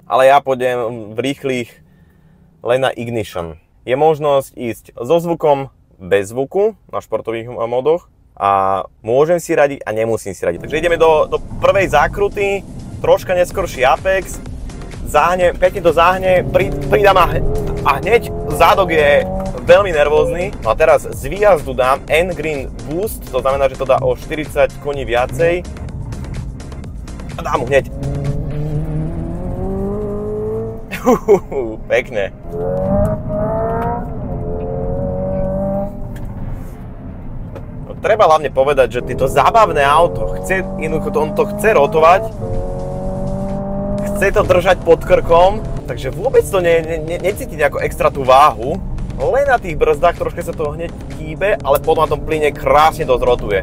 Ale ja pôjdem v rýchlych len na ignition. Je možnosť ísť so zvukom, bez zvuku na športových modoch a môžem si radiť a nemusím si radiť. Takže ideme do prvej zákruty, troška neskorší apex, pekne to záhne, pridám a hneď zádok je veľmi nervózny. No a teraz z výjazdu dám N-Green Boost, to znamená, že to dá o 40 koní viacej. A dám mu hneď. Pekne. No, treba hlavne povedať, že tieto zábavné auto, on to chce rotovať, chce to držať pod krkom, takže vôbec to necíti nejakú extra tú váhu, len na tých brzdách troška sa to hneď hýbe, ale potom na tom plyne krásne to zrotuje.